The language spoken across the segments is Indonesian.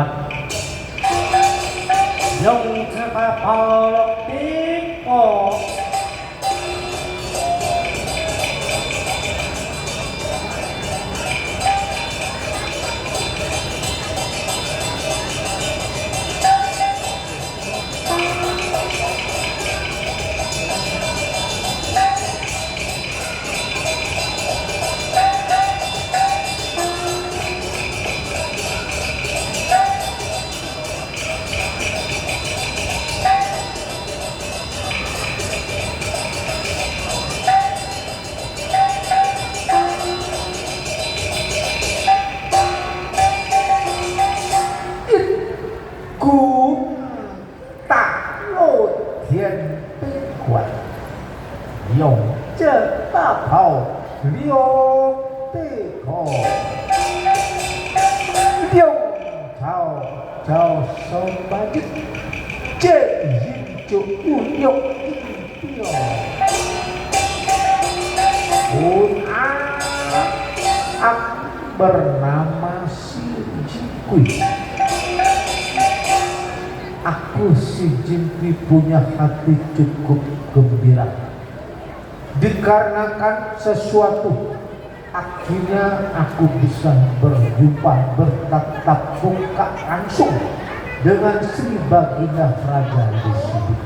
Selamat Yang sekapal tiko bernama si Jingkui. Aku si Jingkui punya hati cukup gembira dikarenakan sesuatu. Akhirnya aku bisa berjumpa bertatap muka langsung dengan Sri Baginda Raja di sini.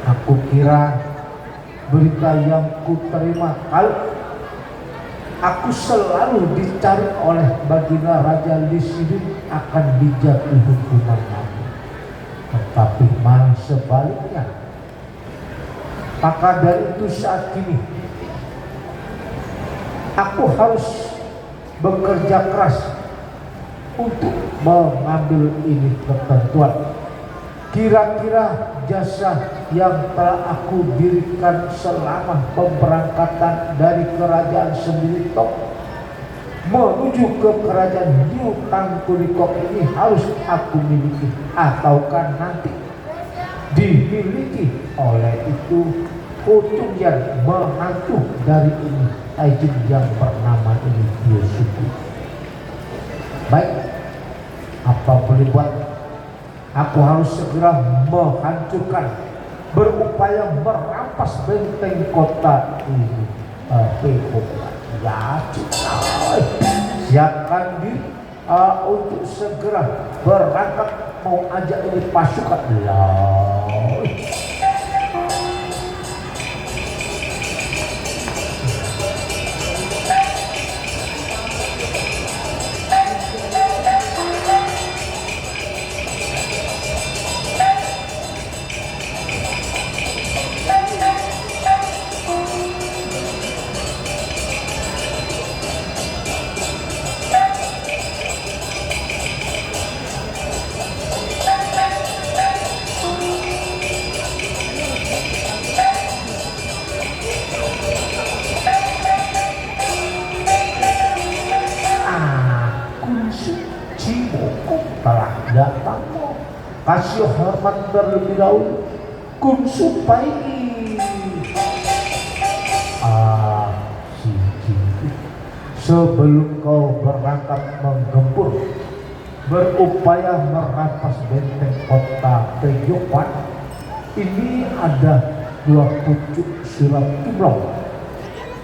Aku kira berita yang ku terima kalau aku selalu dicari oleh Baginda Raja di sini akan dijatuhi hukuman mati. Tetapi malah sebaliknya. Maka dari itu saat ini aku harus bekerja keras untuk mengambil ini ketentuan. Kira-kira jasa yang telah aku dirikan selama pemberangkatan dari kerajaan Sembilan menuju ke kerajaan New Tangkulikok ini harus aku miliki ataukah nanti dimiliki oleh itu Kutubian menantu dari ini Ajin yang bernama ini Yosuku. Baik, apa boleh buat? Aku harus segera menghancurkan, berupaya merampas benteng kota ini. Ya, siapkan diri untuk segera berangkat mau ajak ini pasukan. Kasih hormat terlebih dahulu Kunsupai si Jingkui, sebelum kau berangkat menggempur berupaya merampas benteng kota Pejopan, ini ada 2 pucuk surat Tumlong.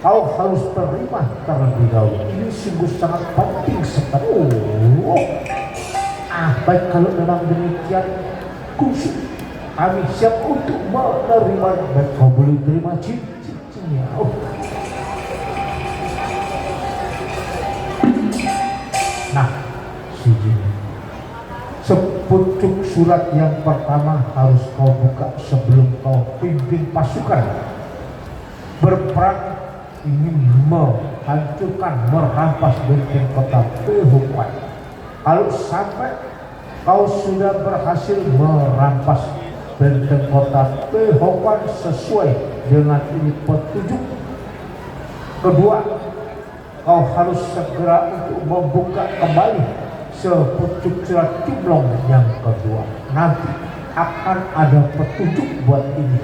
Kau harus terima terlebih dahulu. Ini sungguh sangat penting sekali. Baik, kalau memang demikian, kami siap untuk menerima. Baik, kau boleh terima cincinnya. Nah, si Jingkui, sepucuk surat yang pertama harus kau buka sebelum kau pimpin pasukan berperang ingin menghancurkan, merampas benteng kota Pejopan. Kalau sampai kau sudah berhasil merampas benteng kota Pejopan sesuai dengan ini petunjuk kedua, kau harus segera untuk membuka kembali sepucuk surat Tumlong yang kedua. Nanti akan ada petunjuk buat ini.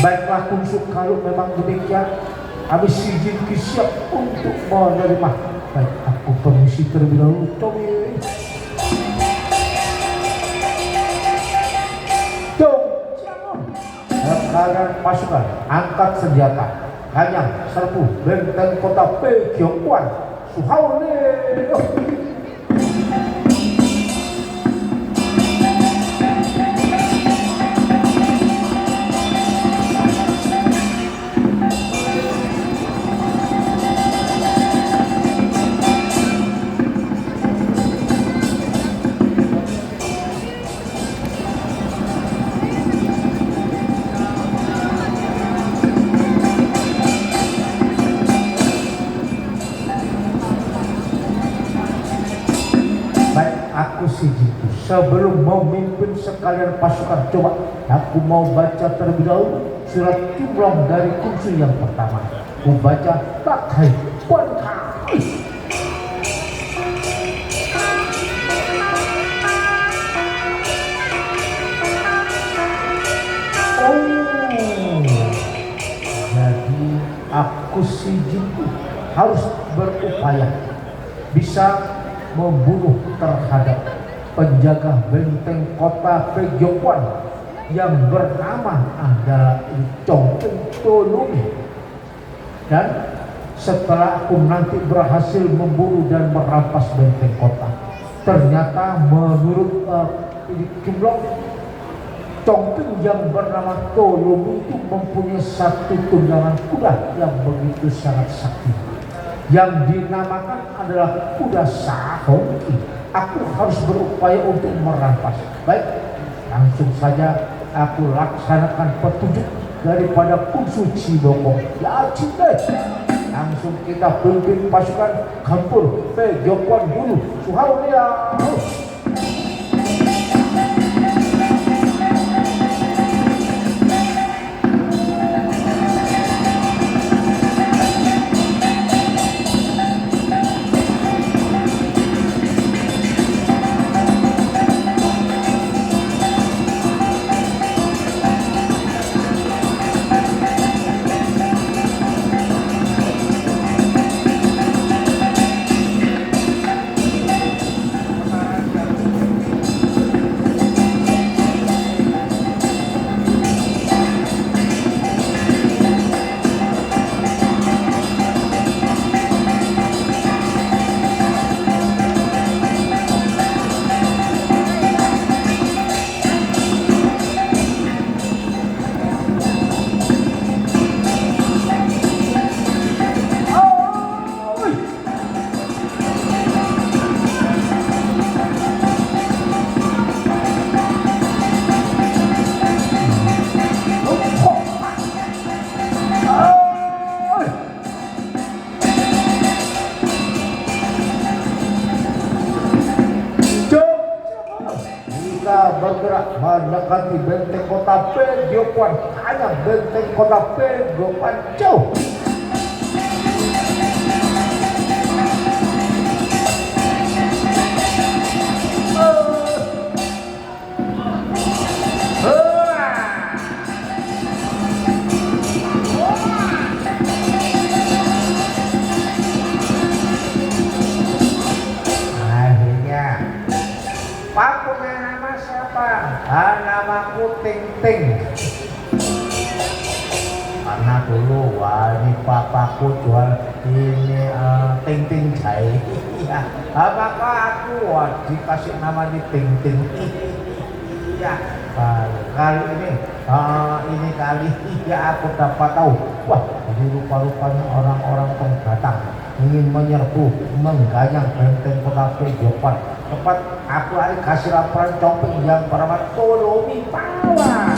Baiklah Kungsuk, kalau memang demikian, kami si Jingkui siap untuk menerima Baik, aku permisi terlebih dahulu, Tommy. Jom, sekarang pasukan angkat senjata. Kanyang, serbu, benteng kota Pegyokuan, Suhaule. Aku Sijitu, sebelum memimpin sekalian pasukan, coba aku mau baca terlebih dahulu surat Kimlong dari Kungsu yang pertama. Aku baca Takai Kuanka. Oh, jadi aku Sijitu harus berupaya bisa membunuh terhadap penjaga benteng kota Pegyokuan yang bernama adalah Chongpeng Tolumi. Dan setelah aku nanti berhasil membunuh dan merampas benteng kota, ternyata menurut Kimlong, Chongpeng yang bernama Tolumi itu mempunyai satu tunggangan kuda yang begitu sangat sakti, yang dinamakan adalah kuda Sahongki. Aku harus berupaya untuk merampas. Baik, langsung saja aku laksanakan petunjuk daripada Kungsu Cibokong. Ya cinta, langsung kita pimpin pasukan Kampur Pegyokuan Bulu Suhaulia. Bergerak mendekati benteng kota Pegyokuan, hanya benteng kota Pegyokuan jauh. Pak punya nama siapa? Namaku Ting Ting. Karena dulu ini papaku jual ini Ting Ting Jai. Ya, maka aku dikasih nama di Ting Ting. Ya, kali ini kali ya aku dapat tahu. Wah, jadi rupa-rupanya orang-orang pendatang ingin menyerbu mengganyang benteng kota Pegyokuan. Cepat aku hari kasih laporan Chongpeng yang bernama Tolumi Pawa.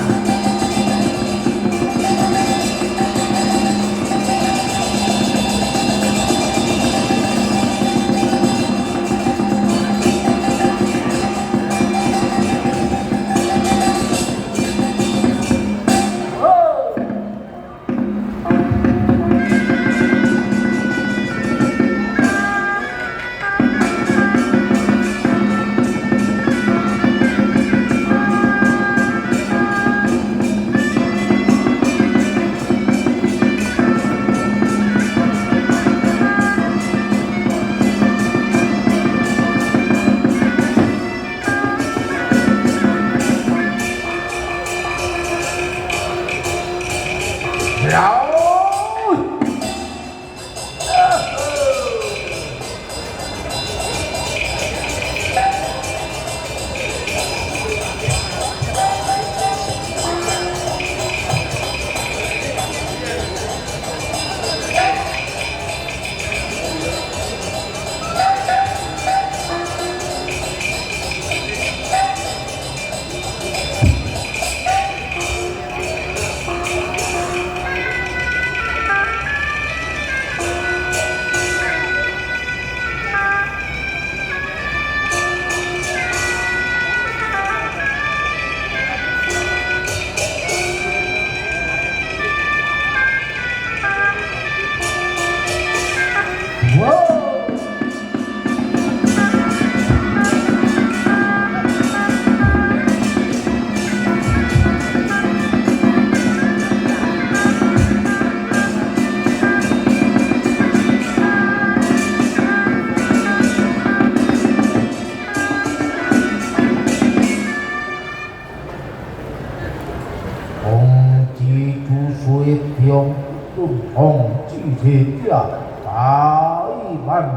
Tiong Tun Hong Chi Thi Tia Taiwan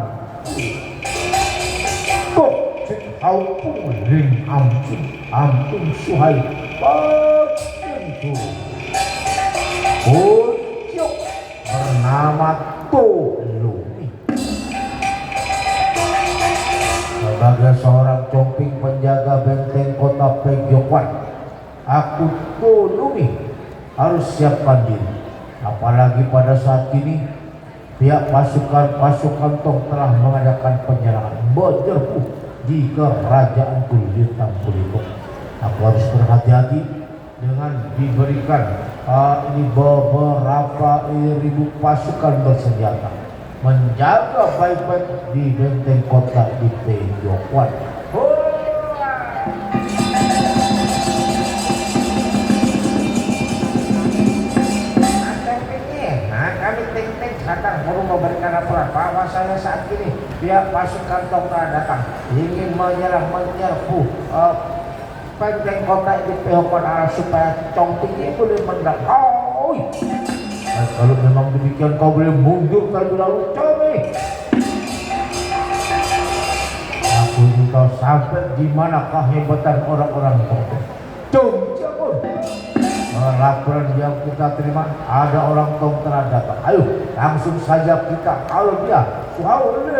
Kok Cik Hau Pung Ling Ampun Suhai Pak Tentu Ucok bernama To Lumi. Sebagai seorang comping penjaga benteng kota Pegyokwat, aku To Lumi harus siapkan diri. Apalagi pada saat ini pihak pasukan Tong telah mengadakan penyerangan berjerpuh di kerajaan Kulitang Kuliko. Aku harus berhati-hati dengan diberikan ini beberapa ribu pasukan bersenjata menjaga baik-baik di benteng kota di Pegyokwat. Kami ting-ting datang baru memberikan laporan bahwa saya saat ini pihak pasukan Tong telah datang ingin menyerbu benteng kota di Pegyokwat supaya Comping itu boleh menang. Kalau memang demikian kau boleh mundur terlebih dahulu, Comping. Aku ingin tahu sampai di mana kehebatan orang-orang Comping. Jangan. Laporan yang kita terima ada orang Tong telah datang. Ayo langsung saja kita kalau dia suhaule.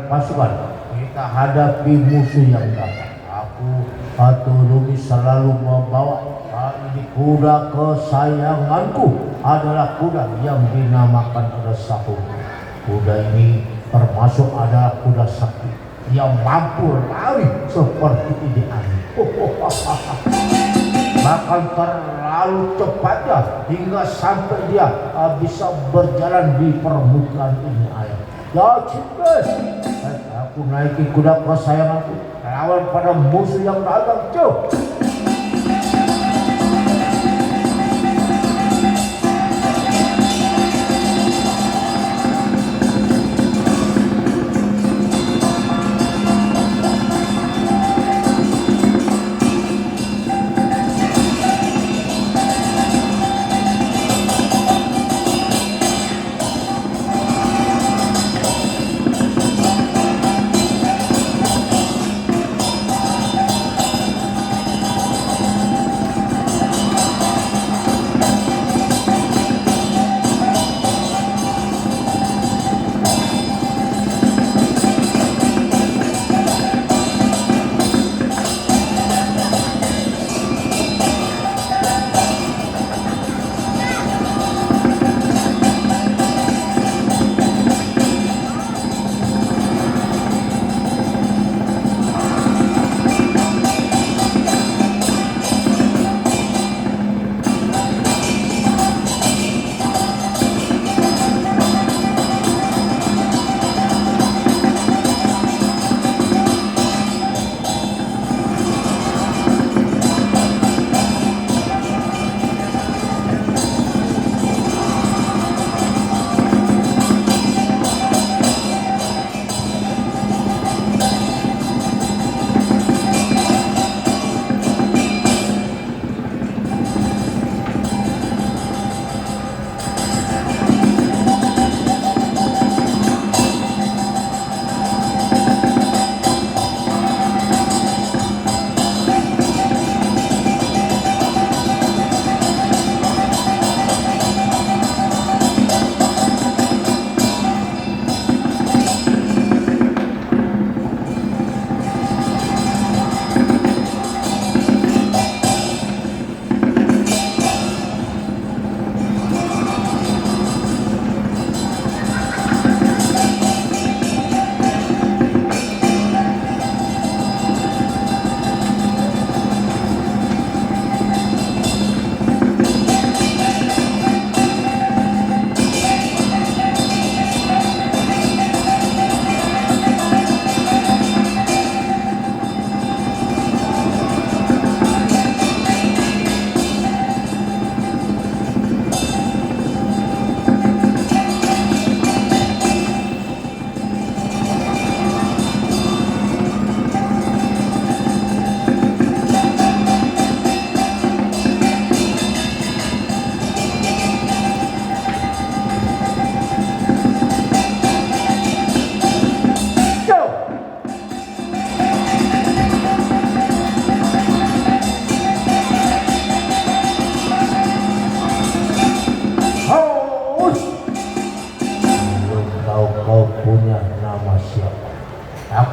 Pasukan kita hadapi musuh yang datang. Aku To Lumi selalu membawa ini kuda kesayanganku adalah kuda yang dinamakan kuda Sahur. Kuda ini termasuk adalah kuda sakti yang mampu lari seperti ini angin. Bahkan terlalu cepatnya hingga sampai dia bisa berjalan di permukaan ini air. Ya cinta, aku naiki kuda kesayanganku lawan pada musuh yang datang. Cuk.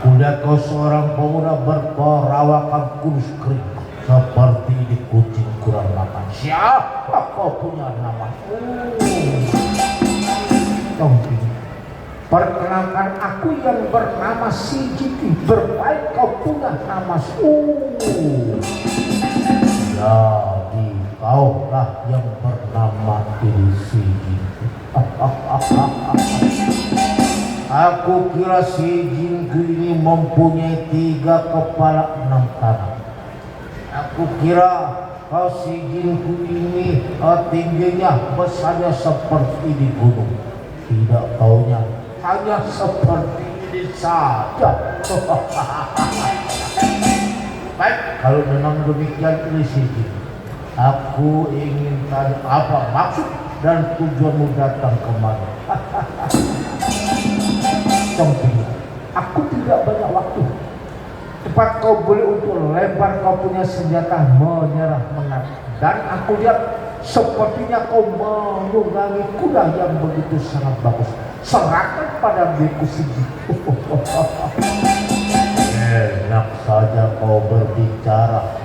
Aku lihat kau seorang pemuda berperawakan kurus kering seperti di kucing kurang makan. Siapa kau punya nama? Tomping. Perkenalkan, aku yang bernama Si Jiki. Berbaik kau punya nama. Jadi kaulah yang bernama Si Jiki. Aku kira si jinku ini mempunyai 3 kepala 6 tangan. Aku kira kau si jinku ini tingginya besarnya seperti di gunung. Tidak taunya hanya seperti ini saja. Baik, kalau memang demikian ini si jinku, aku ingin tanya apa maksud dan tujuanmu datang kemari. Tomping, aku tidak banyak waktu. Cepat kau boleh untuk lempar kau punya senjata menyerah menang. Dan aku lihat sepertinya kau menunggangi kuda yang begitu sangat bagus. Serahkan pada biku Siji. Enak saja kau berbicara.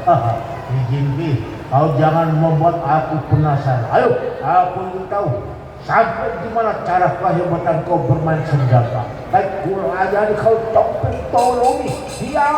Siji, kau jangan membuat aku penasaran. Ayo, aku ingin tahu. Sampai gimana cara kehebatan kau bermain senjata? Baik, gua ajari kau Tompeng tolong nih. Ya.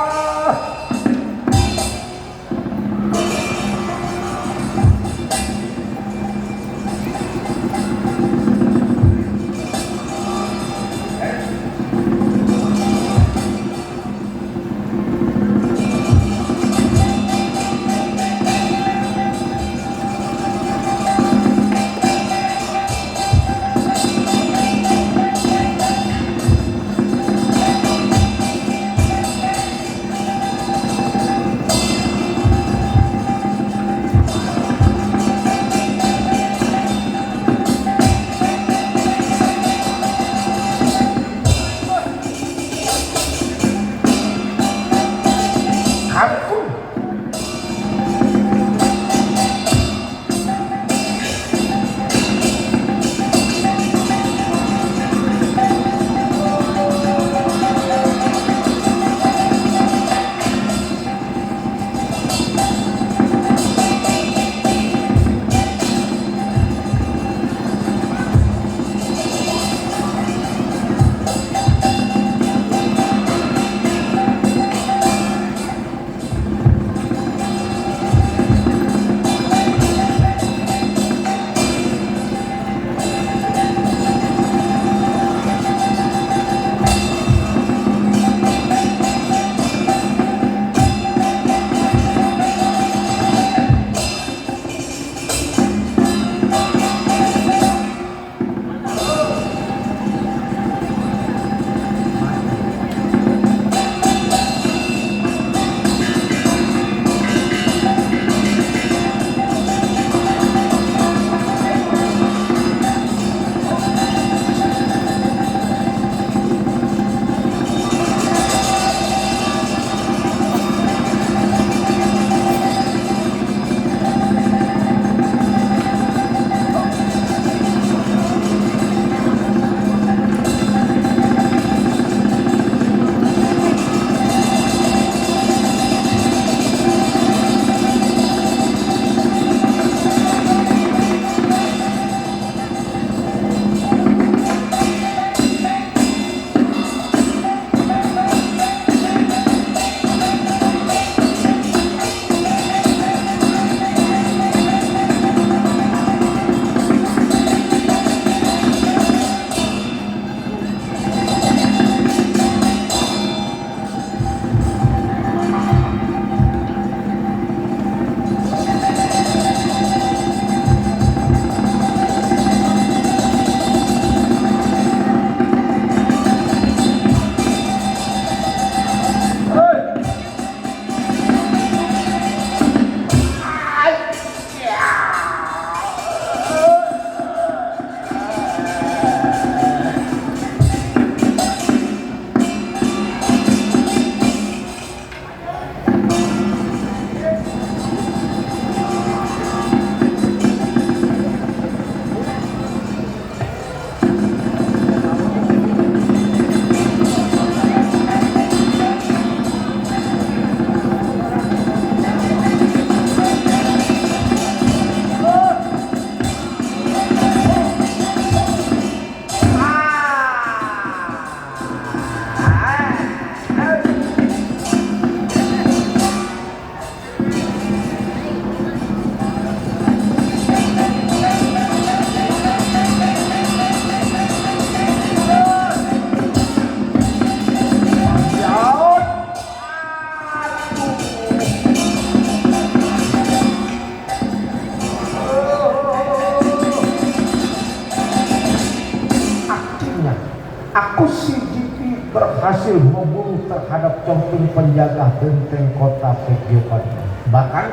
Aku si Jipi berhasil membunuh terhadap camping penjaga benteng kota Pegiopan. Bahkan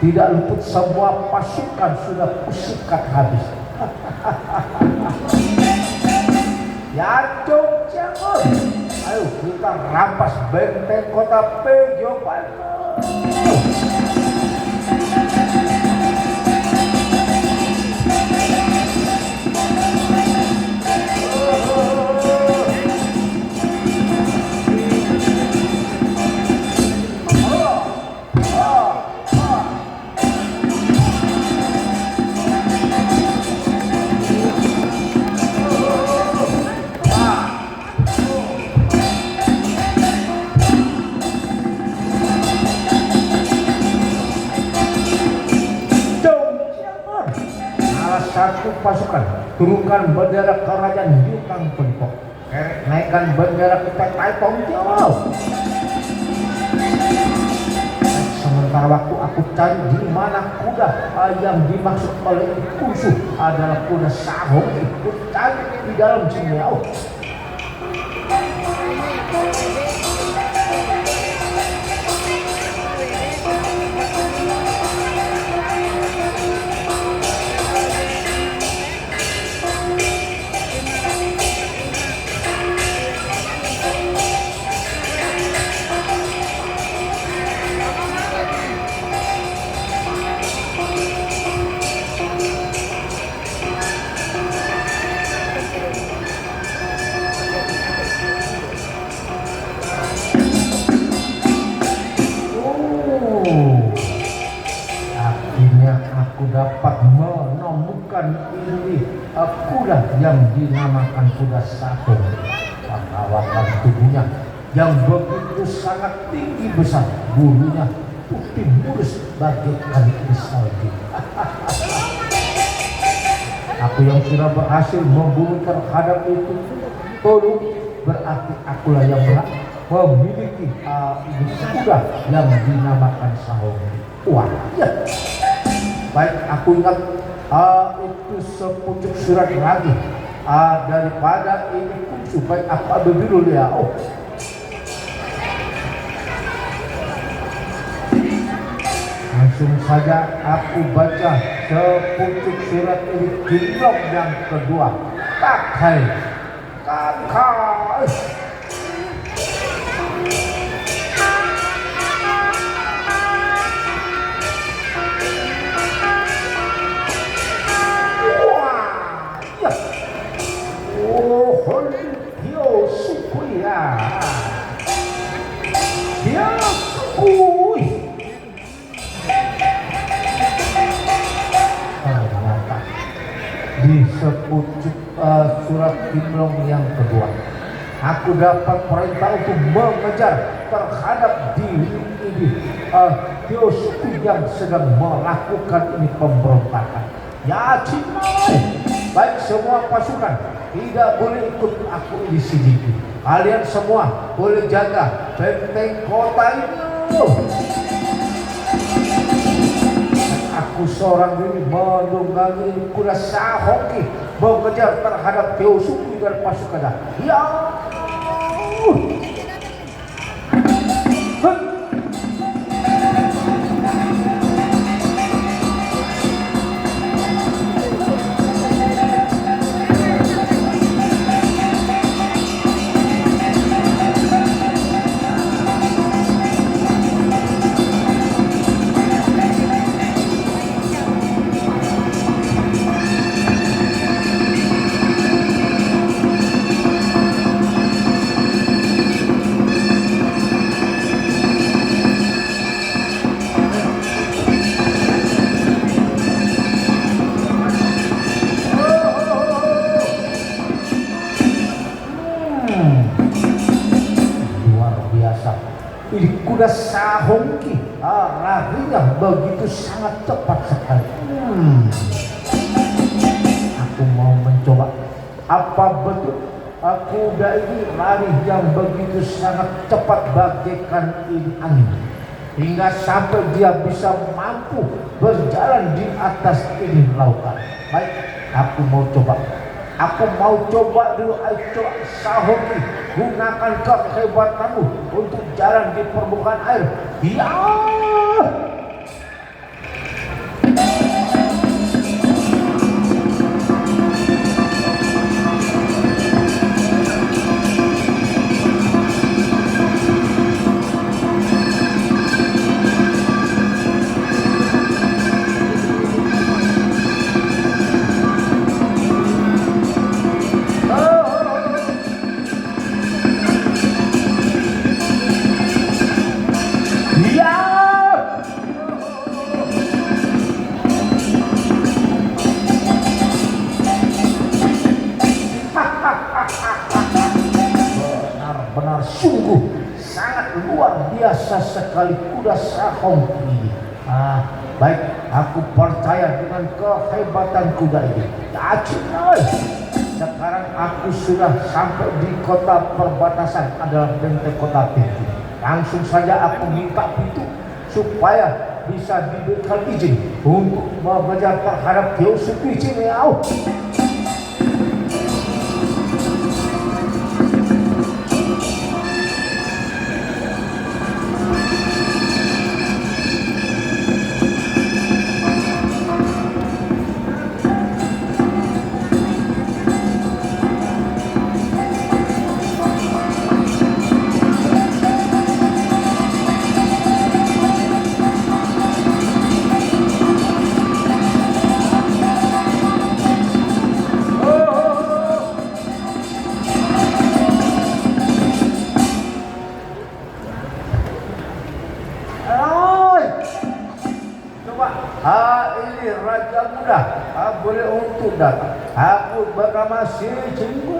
tidak luput semua pasukan sudah kusikat habis. Ya jangan. Ayo kita rampas benteng kota Pegiopan. Satu pasukan turunkan bendera kerajaan Yukang Pelipok, naikkan bendera kita Taipong jauh. Sementara waktu aku cari di mana kuda yang dimaksud oleh Kusu adalah kuda Sahong, ikut cari di dalam sini. Dapat menemukan ini kuda yang dinamakan kuda Sahong. Perawakan tubuhnya yang begitu sangat tinggi besar, bulunya putih mulus bagaikan salju. Aku yang sudah berhasil membunuh terhadap itu tolong, berarti akulah yang berhak memiliki kuda yang dinamakan Sahong. Wah, ya. Baik, aku ingat itu sepucuk surat lagi daripada ini pun supaya apa begitu ya. Langsung saja aku baca sepucuk surat ini di blok yang kedua. Pakai kakak. Ternyata di sepucuk surat Kimlong yang kedua, aku dapat perintah untuk mengejar terhadap diri ini Tiosuku yang sedang melakukan ini pemberontakan. Ya Cimai, baik semua pasukan tidak boleh ikut aku di sini. Kalian semua boleh jaga benteng kota ini. Aku seorang diri menunggangi kuda Sahong mengejar terhadap Tiosuku dan pasukannya. Ya kuda Sahong larinya begitu sangat cepat sekali. Aku mau mencoba apa betul kuda ini lari yang begitu sangat cepat bagaikan angin, hingga sampai dia bisa mampu berjalan di atas ini lautan. Baik, aku mau coba. Aku mau coba dulu, ayo Sahoki, gunakan kehebatanmu untuk jalan di permukaan air. Ya. Benar-benar sungguh sangat luar biasa sekali kuda Sahoki. Baik, aku percaya dengan kehebatan kuda ini. Sekarang aku sudah sampai di kota perbatasan, adalah benteng kota Pintu. Langsung saja aku minta Pintu supaya bisa diberikan izin untuk mengejar terhadap Kyosuke Cimeao. Ini Raja Muda, boleh untuk datang. Aku bernama Si Jinggo.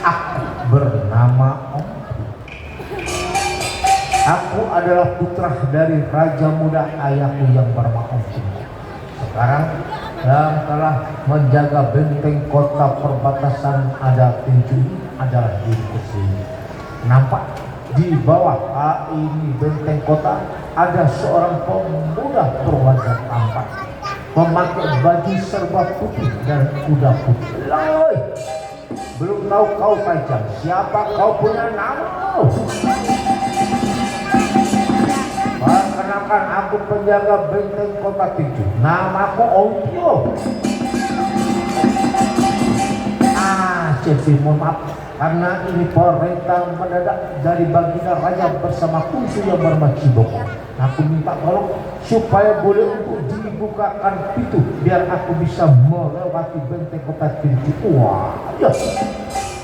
Aku bernama Om. Aku adalah putra dari Raja Muda ayahku yang bernama Om. Sekarang yang telah menjaga benteng kota perbatasan ada Pintu adalah diriku sendiri. Nampak di bawah ini benteng kota ada seorang pemuda berwajah tampan, memakai baju serba putih dan kuda putih. Loi, belum tahu kau Taichan, siapa kau punya nama? Perkenalkan, aku penjaga benteng kota Pintu. Namaku Onkyo. Jadi mohon maaf karena ini perintah mendadak dari baginda raja bersama Kunsu yang bernama Chiboko. Aku minta tolong supaya boleh untuk dibukakan pintu biar aku bisa melewati benteng kota Pintu. Wah, ya.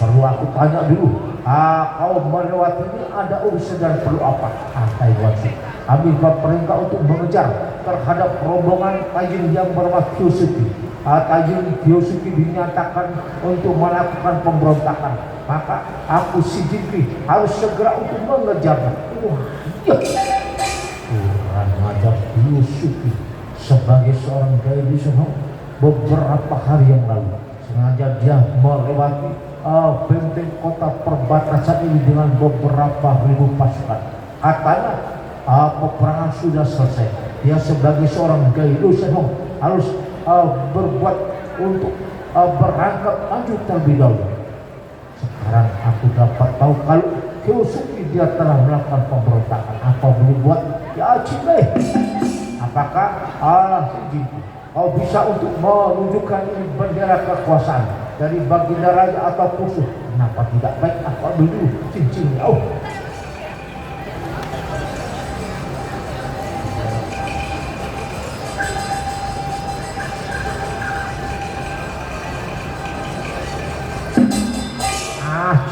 Perlu aku tanya dulu, kau melewati ini ada urusan dan perlu apa? Taiwansi, kami perintah untuk mengejar terhadap rombongan Taijin yang bernama Kyosuke. Taijin Kyosuke dinyatakan untuk melakukan pemberontakan. Maka aku si Jinki harus segera untuk mengejarnya. Wah, iya. Kurang ajar Kyosuke sebagai seorang Gaidi Sono beberapa hari yang lalu sengaja dia melewati benteng kota perbatasan ini dengan beberapa ribu pasukan. Katanya peperangan sudah selesai. Dia sebagai seorang Gaidi Sono harus berbuat untuk berangkat maju terlebih dahulu. Sekarang aku dapat tahu kalau Kyosuke dia telah melakukan pemberontakan. Apa boleh buat? Ya Cime, apakah kau bisa untuk menunjukkan ini bendera kekuasaan dari baginda raja atau Kunsu? Kenapa tidak baik apa dulu cincinnya?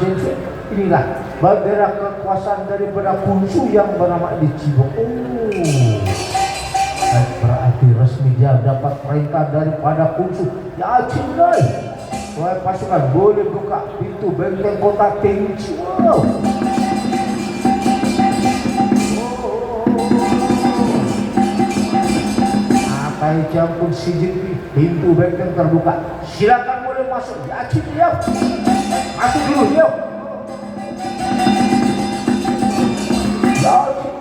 Cincin inilah bendera kekuasaan daripada Kunsu yang bernama Chiboko. Berarti resmi dia dapat perintah daripada Kunsu. Ya Cindai, wahai pasukan, boleh buka pintu benteng kota Tenchi. Saya campur si Jimpi, pintu benteng terbuka. Silakan boleh masuk. Ya Cip ya. Masuk dulu ya. Ya Cip.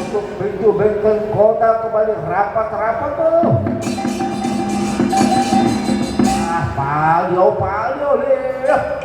Untuk pintu benteng kota kembali rapat-rapat tuh. Palio lihat.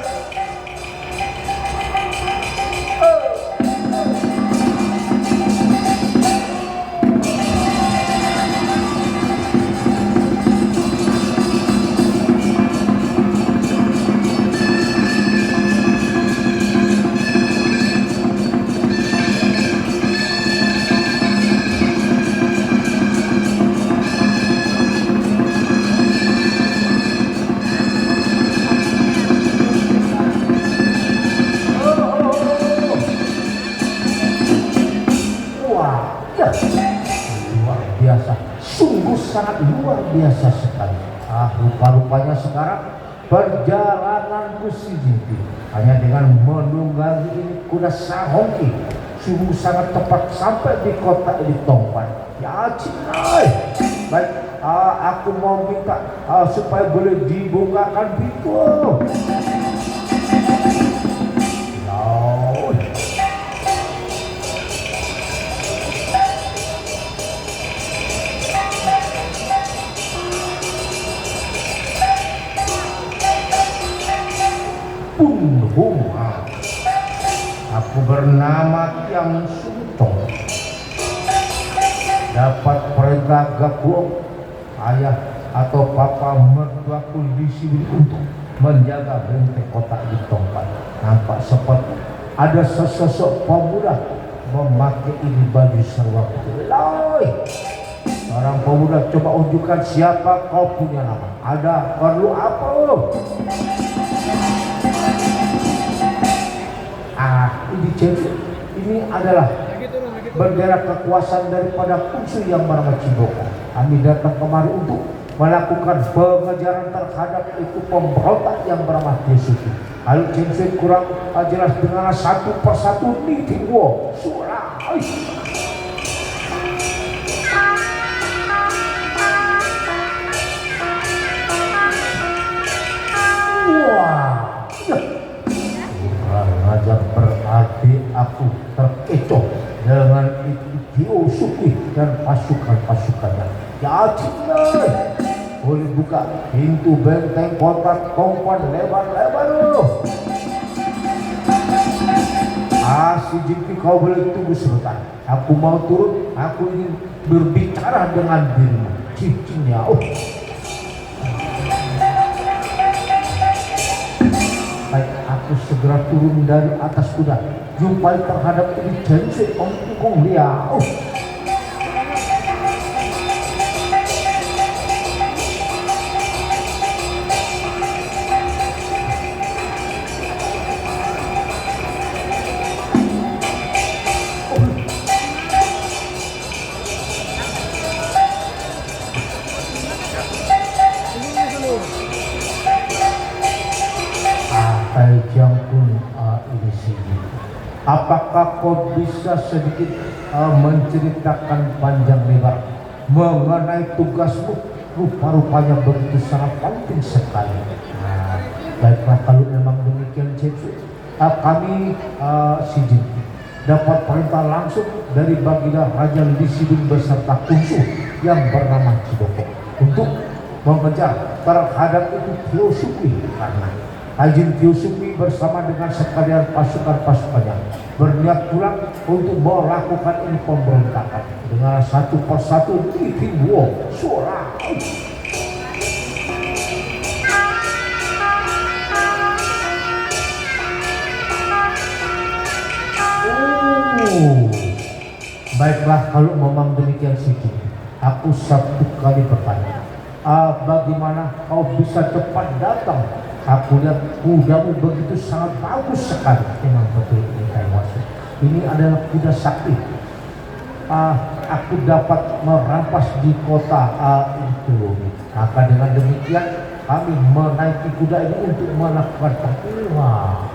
Luar biasa, sungguh sangat luar biasa sekali. Rupa-rupanya sekarang perjalananku si Jimpi hanya dengan menunggangi ini kuda Sahongki sungguh sangat tepat sampai di kota ini Tongpan. Ya Cinai, baik, aku mau minta supaya boleh dibukakan pintu. Aku bernama Kiam Sutong, dapat perintah Gakuong, ayah atau papa mertuaku di sini untuk menjaga benteng kota di Tongpan. Nampak seperti ada sesosok pemuda memakai ini baju serba putih. Seorang pemuda, coba unjukkan siapa kau punya nama. Ada perlu apa? Ini Cemsu, ini adalah bendera kekuasaan daripada Kungsu yang bernama Ciboko. Kami datang kemari untuk melakukan pengejaran terhadap itu pemberontak yang bernama Yesuki. Lalu Cemsu kurang jelas dengan satu persatu nih tinggu suara. Wah, aja berarti aku terkecoh dengan Tiosuki dan pasukan-pasukannya. Ya Cinai, boleh buka pintu benteng kota Tongpan lebar-lebar loh. Si Jimpi, kau boleh tunggu sebentar. Aku mau turun, aku ingin berbicara dengan dirimu. Cicinya, aku segera turun dari atas kuda, jumpai terhadap ini Cemsu Kong Liao. Apakah kau bisa sedikit menceritakan panjang lebar mengenai tugasmu? Rupa-rupanya begitu sangat penting sekali. Baiklah, kalau memang demikian Cemsu, kami si Jimpi dapat perintah langsung dari baginda Raja Lisidun beserta Kungsu yang bernama Ciboko untuk mengejar terhadap itu Tiosuki, karena Ajin Tiosuki bersama dengan sekalian pasukan-pasukannya berniat pulang untuk melakukan ini pemberontakan dengan satu persatu di Timbuo suara. Baiklah, kalau memang demikian Siti, aku satu kali bertanya, bagaimana kau bisa cepat datang? Aku lihat kudamu begitu sangat bagus sekali. Memang betul ini Kaiwasu. Ini adalah kuda sakti. Aku dapat merampas di kota itu. Maka dengan demikian kami menaiki kuda ini untuk melakukan perkiraan.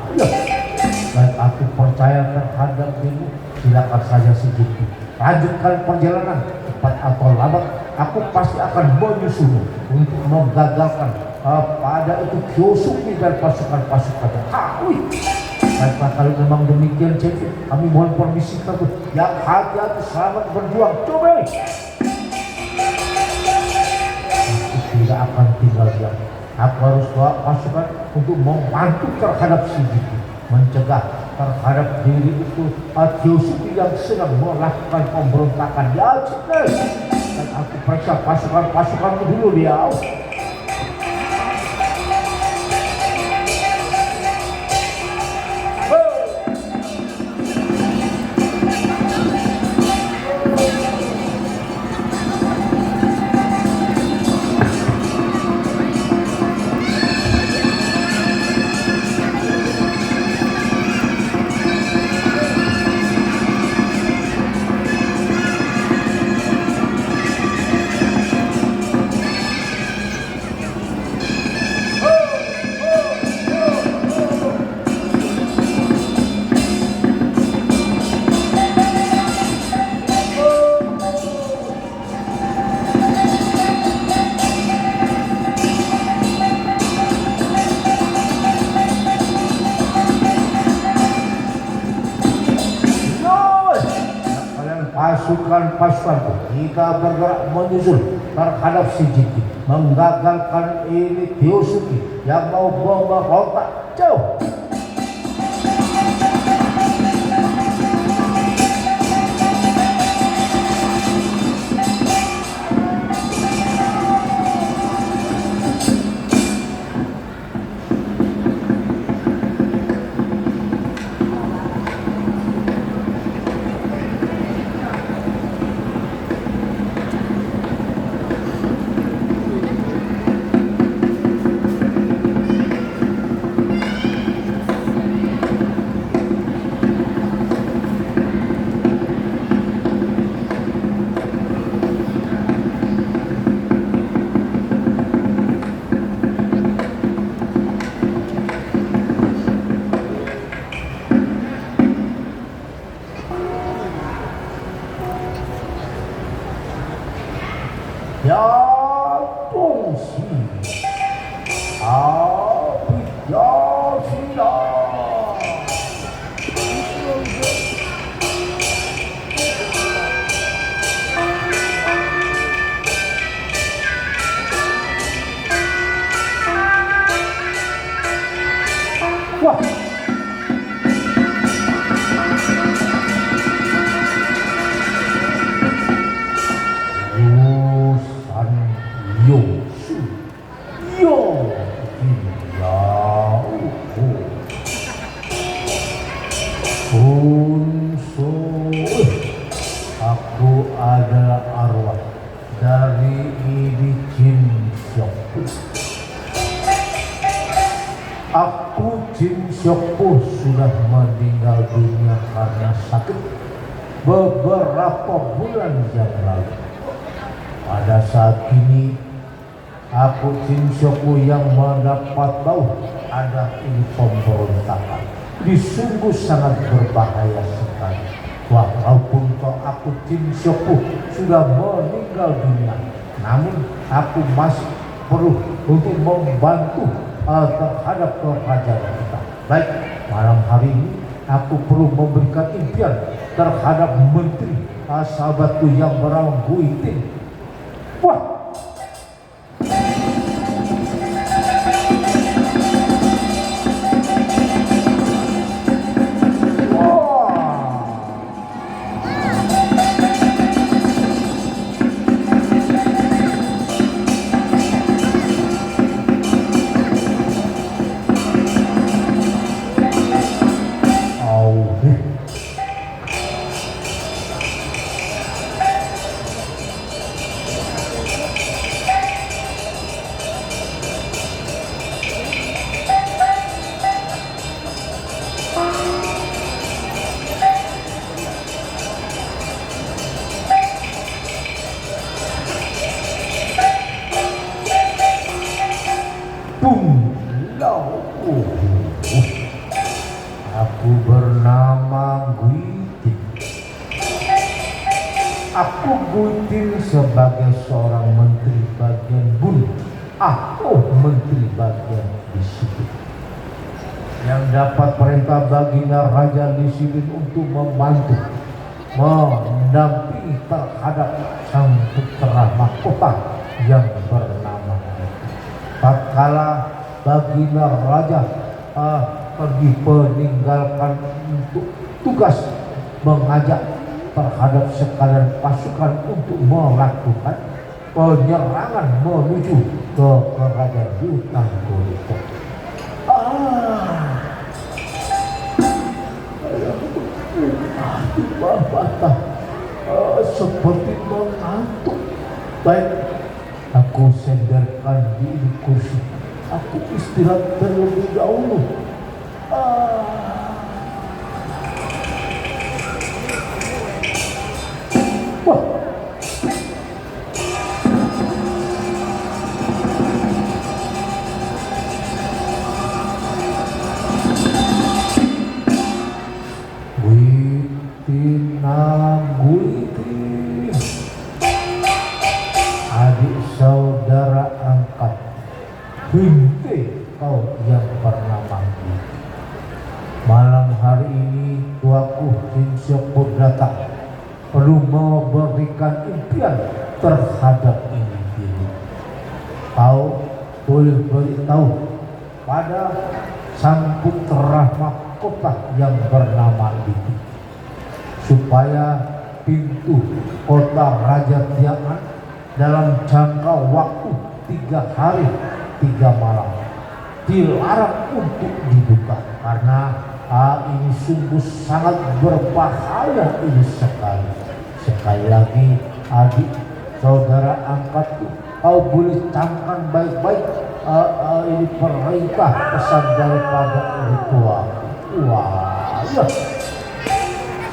Dan aku percaya terhadap ini. Silakan saja si Jimpi, lanjutkan perjalanan cepat atau lambat. aku pasti akan menyusulmu untuk menggagalkan pada itu Kyosuke dan pasukan-pasukannya. Baiklah kalau memang demikian Ceki, kami mohon permisi tersebut. Yang hati-hati selamat berjuang. Coba. Aku tidak akan tinggal diam. Aku harus bawa pasukan untuk membantu terhadap si Jiki, mencegah terhadap diri itu Kyosuke yang sedang melakukan pemberontakan. Ya Ceki, dan aku periksa pasukan-pasukanmu dulu dia. Pasukan-pasukanku kita bergerak menyusul terhadap si Jiki, menggagalkan ini Kyosuke yang mau memberontak. Jauh. Ya Tongsi, Abhijasila. Wah. Aku adalah arwah dari Idi Jin Syokpu. Aku Jin Syokpu sudah meninggal dunia karena sakit beberapa bulan yang lalu. Pada saat ini aku Jin Syokpu yang mendapat tahu ada ini pemberontakan. Disungguh sangat berbahaya sekali. Walaupun aku Jin Syokpu sudah meninggal dunia, namun aku masih perlu untuk membantu terhadap kerajaan kita. Baik, malam hari ini aku perlu memberikan impian terhadap menteri sahabatku yang bernama Guitin. Wah. Aku bernama Guitin. Aku Guitin sebagai seorang menteri bagian bun. Aku menteri bagian disiplin yang dapat perintah baginda Raja Disiplin untuk membantu mendampingi terhadap sang putra mahkota yang bernama tatkala baginda Raja pergi meninggalkan untuk tugas mengajak terhadap sekalian pasukan untuk melakukan penyerangan menuju ke kerajaan Hutan Golito. Bapak seperti mengantuk. Baik, aku senderkan di kursi. Aku istirahat terlebih dahulu. Wah. Guitin, adik saudara angkat Binte kau yang bernama Guitin. Malam hari ini tuaku Insepur datang perlu memberikan impian terhadap ini. Kau boleh beritahu pada sang putra mahkota yang bernama Guitin supaya pintu kota Raja Tiangan dalam jangka waktu 3 hari 3 malam dilarang untuk dibuka karena ini sungguh sangat berbahaya ini sekali. Sekali lagi adik saudara angkatku, kau boleh camkan baik-baik ini perintah pesan daripada orang tua. Wah, ya.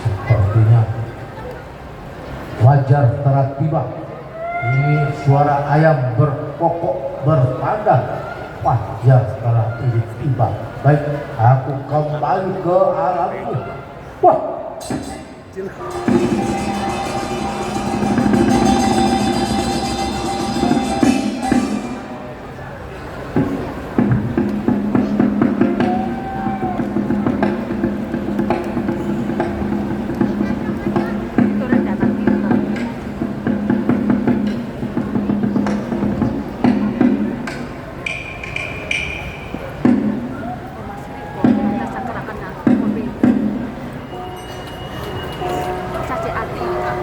Sepertinya wajar telah tiba. Ini suara ayam berkokok bertanda wajar telah ini tiba. Baik, aku kembali ke alamku. Wah. Caci hati.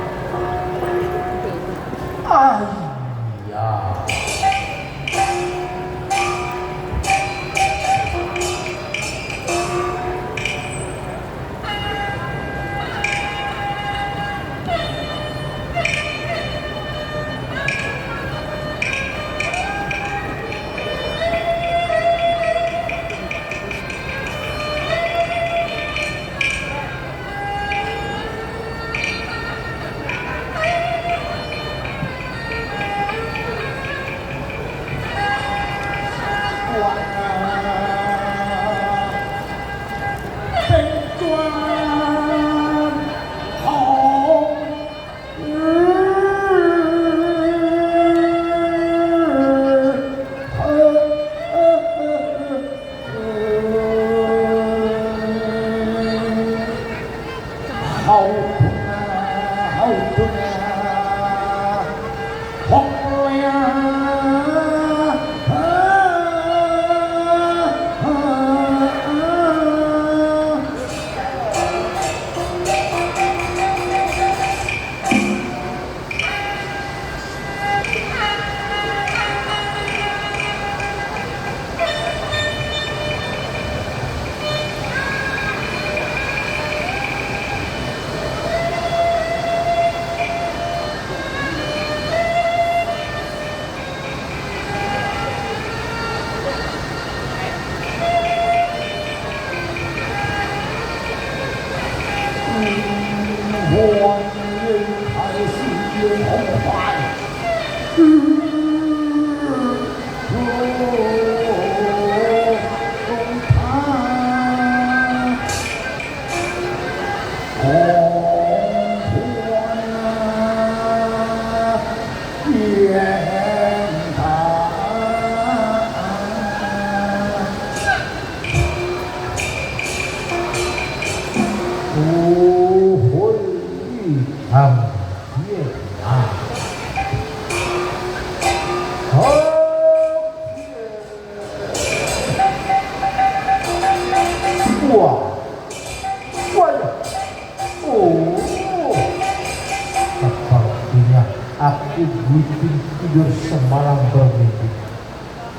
semalam bermimpi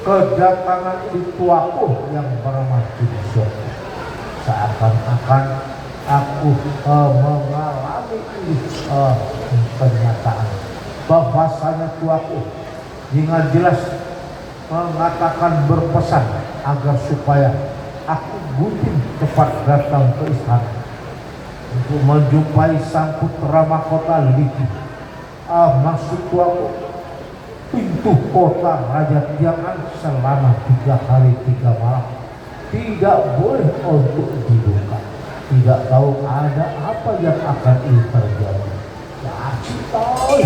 kedatangan tuaku yang bernama Jinso. Seakan-akan aku mengalami kenyataan bahwasanya tuaku dengan jelas mengatakan berpesan agar supaya aku gunting cepat datang ke istana untuk menjumpai sang putra mahkota Liki. Maksud tuaku, pintu kota Raja Tiangan selama 3 hari 3 malam tidak boleh untuk dibuka. Tidak tahu ada apa yang akan terjadi. Ya citoy,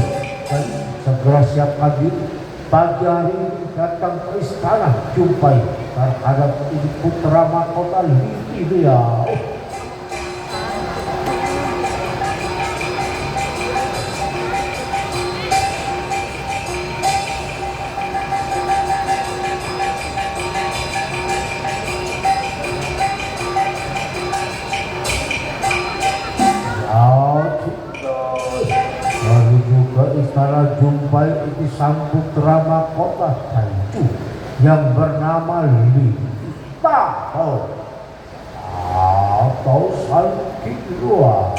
dan segera siapkan diri. Pagi hari ini datang ke istana, jumpai terhadap ini putra mahkota Liki dia. Istana jumpai ini sang putra mahkota Taichu yang bernama Li Tao atau Sang Kilua.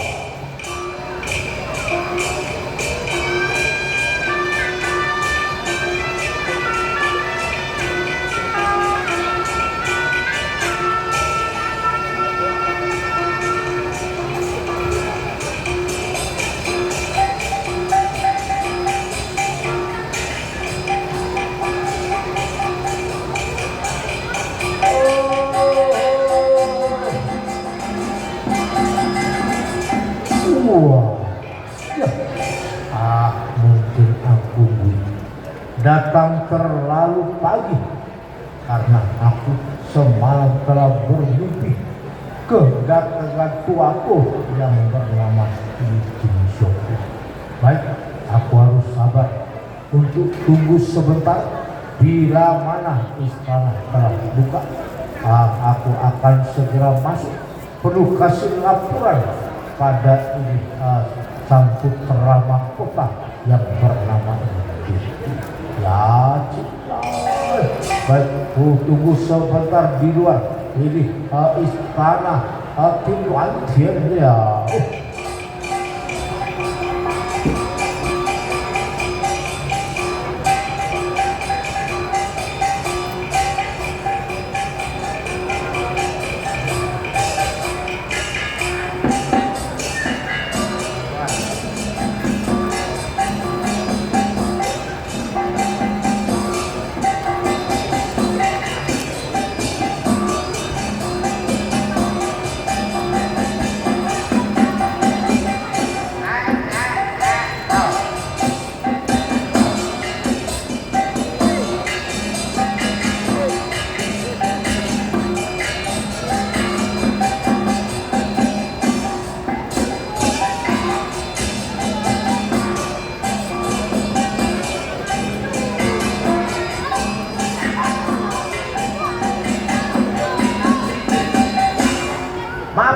Mungkin aku datang terlalu pagi karena aku semalam telah bermimpi kedatangan tuaku yang bernama Jinso. Baik, aku harus sabar untuk tunggu sebentar. Bila mana istana telah buka, aku akan segera masuk. Perlu kasih laporan pada ini sang putra mahkota yang bernama ya cinta. Baik, tunggu sebentar di luar. Ini istana Kim Wan Tian ya.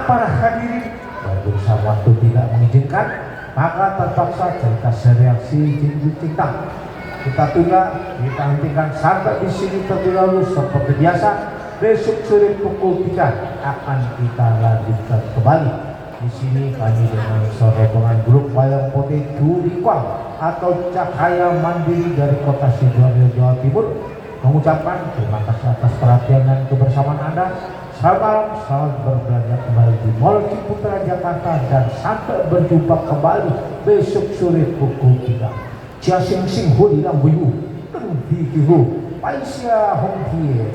Para hadirin, berusaha waktu tidak mengizinkan, maka terpaksa cerita serial si Jin Cintang kita tunda, kita hentikan sampai di sini terlebih dahulu. Seperti biasa, besok sore pukul 3 akan kita lanjutkan kembali. Di sini kami dengan rombongan grup wayang putih Jurikuang atau Cahaya Mandiri dari kota Sidoarjo, Jawa Timur mengucapkan terima kasih atas perhatian dan kebersamaan Anda. Selamat malam, selamat berbelanja kembali di Mall Ciputra Jakarta dan sampai berjumpa kembali besok sore pukul 3. Jia Sing Sing Hu Li Lang Buyu, Teng Di Ki Hu, Pai Xia Hong Tie.